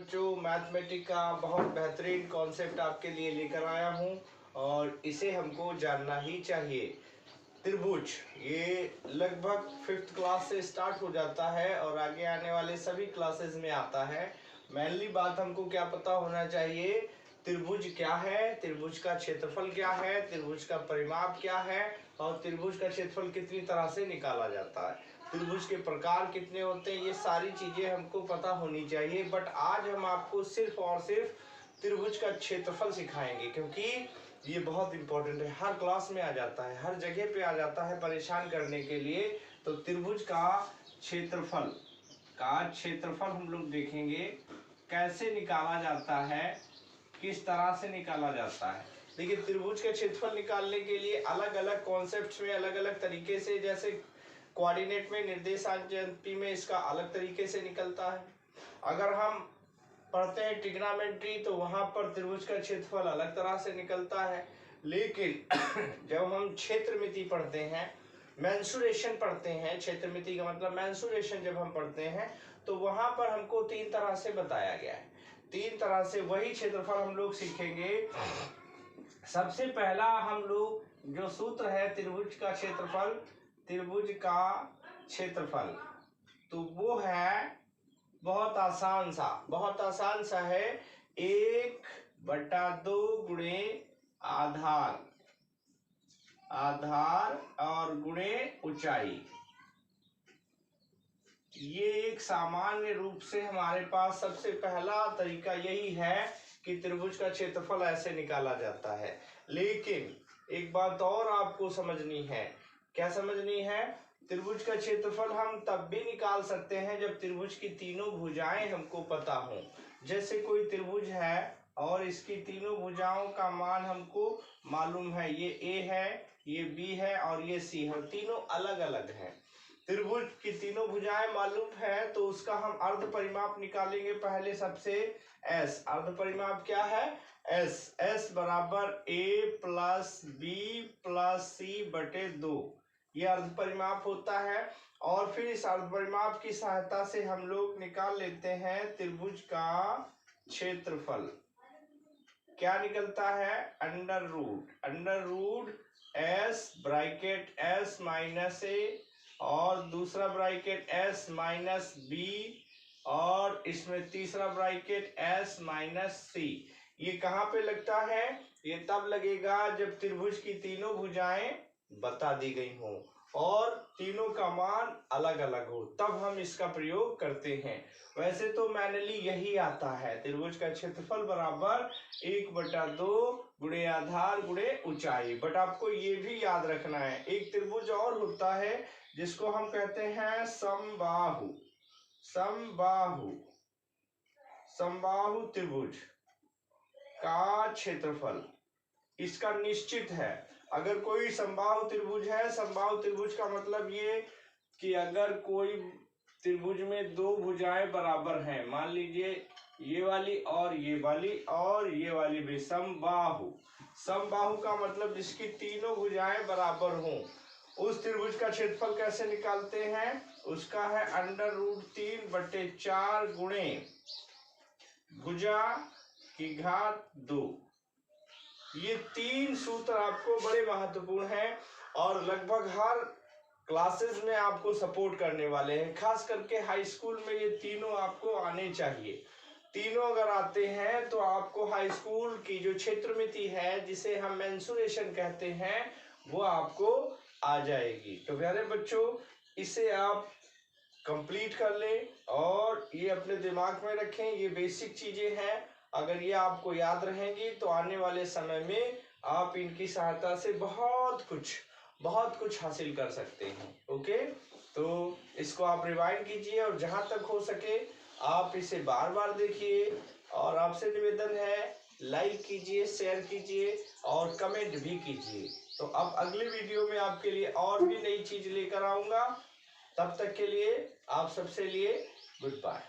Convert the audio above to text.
बच्चों, मैथमेटिक्स का बहुत बेहतरीन कॉन्सेप्ट आपके लिए लेकर आया हूं और इसे हमको जानना ही चाहिए। त्रिभुज ये लगभग 5th क्लास से स्टार्ट हो जाता है और आगे आने वाले सभी क्लासेस में आता है। मेनली बात हमको क्या पता होना चाहिए, त्रिभुज क्या है, त्रिभुज का क्षेत्रफल क्या है, त्रिभुज का परिमाप क्या है और त्रिभुज का क्षेत्रफल कितनी तरह से निकाला जाता है, त्रिभुज के प्रकार कितने होते हैं, ये सारी चीजें हमको पता होनी चाहिए। बट आज हम आपको सिर्फ और सिर्फ त्रिभुज का क्षेत्रफल सिखाएंगे क्योंकि ये बहुत इंपॉर्टेंट है, हर क्लास में आ जाता है, हर जगह पे आ जाता है परेशान करने के लिए। तो त्रिभुज का क्षेत्रफल हम लोग देखेंगे कैसे निकाला जाता है, किस तरह से निकाला जाता है। देखिए, त्रिभुज का क्षेत्रफल निकालने के लिए अलग अलग कॉन्सेप्ट्स में अलग अलग तरीके से, जैसे कोऑर्डिनेट में, निर्देशांक ज्यामिति में इसका अलग तरीके से निकलता है। अगर हम पढ़ते हैं ट्रिग्नोमेट्री तो वहां पर त्रिभुज का क्षेत्रफल अलग तरह से निकलता है। लेकिन जब हम क्षेत्रमिति पढ़ते हैं, मेंसुरेशन पढ़ते हैं, क्षेत्रमिति का मतलब मेंसुरेशन जब हम पढ़ते हैं तो वहां पर हमको 3 तरह से बताया गया है। 3 तरह से वही क्षेत्रफल हम लोग सीखेंगे। सबसे पहला हम लोग जो सूत्र है त्रिभुज का क्षेत्रफल, तो वो है बहुत आसान सा है, 1/2 गुणे आधार और गुणे ऊंचाई। ये एक सामान्य रूप से हमारे पास सबसे पहला तरीका यही है कि त्रिभुज का क्षेत्रफल ऐसे निकाला जाता है। लेकिन एक बात और आपको समझनी है। क्या समझनी है? त्रिभुज का क्षेत्रफल हम तब भी निकाल सकते हैं जब त्रिभुज की तीनों भुजाएं हमको पता हो। जैसे कोई त्रिभुज है और इसकी तीनों भुजाओं का मान हमको मालूम है, ये A है, ये B है और ये C है, तीनों अलग अलग हैं। त्रिभुज की तीनों भुजाएं मालूम है तो उसका हम अर्ध परिमाप निकालेंगे। पहले सबसे S, अर्ध परिमाप क्या है? S बराबर A plus B plus C बटे 2, ये अर्ध परिमाप होता है। और फिर इस अर्ध परिमाप की सहायता से हम लोग निकाल लेते हैं त्रिभुज का क्षेत्रफल। क्या निकलता है? Under root S bracket S minus A और दूसरा ब्रैकेट S माइनस B और इसमें तीसरा ब्रैकेट S माइनस C। ये कहाँ पे लगता है? ये तब लगेगा जब त्रिभुज की तीनों भुजाएं बता दी गई हो और तीनों का मान अलग अलग हो, तब हम इसका प्रयोग करते हैं। वैसे तो मैनुअली यही आता है, त्रिभुज का क्षेत्रफल बराबर 1/2 गुणे आधार गुणे ऊंचाई। बट आपको ये भी याद रखना है, एक त्रिभुज और होता है जिसको हम कहते हैं समबाहु त्रिभुज का क्षेत्रफल इसका निश्चित है। अगर कोई समबाहु त्रिभुज है, समबाहु त्रिभुज का मतलब ये कि अगर कोई त्रिभुज में 2 भुजाएं बराबर हैं, मान लीजिए ये वाली और ये वाली और ये वाली भी समबाहु का मतलब जिसकी तीनों भुजाएं बराबर हों, उस त्रिभुज का क्षेत्रफल कैसे निकालते हैं? उसका है √3/4 गुणे भुजा की घात 2। ये 3 सूत्र आपको बड़े महत्वपूर्ण हैं और लगभग हर क्लासेस में आपको सपोर्ट करने वाले हैं। खास करके हाई स्कूल में ये तीनों आपको आने चाहिए। तीनों अगर आते हैं तो आपको हाई स्कूल की जो क्षेत्रमिति है, जिसे हम मेंसुरेशन कहते हैं, वो आपको आ जाएगी। तो प्यारे बच्चों, इसे आप कंप्लीट कर लें और ये अपने दिमाग में रखें। ये बेसिक चीजें हैं, अगर ये आपको याद रहेंगी तो आने वाले समय में आप इनकी सहायता से बहुत कुछ हासिल कर सकते हैं। ओके, तो इसको आप रिवाइंड कीजिए और जहां तक हो सके आप इसे बार बार देखिए। और आपसे निवेदन है, लाइक कीजिए, शेयर कीजिए और कमेंट भी कीजिए। तो अब अगले वीडियो में आपके लिए और भी नई चीज लेकर आऊंगा। तब तक के लिए आप सबसे लिए गुड बाय।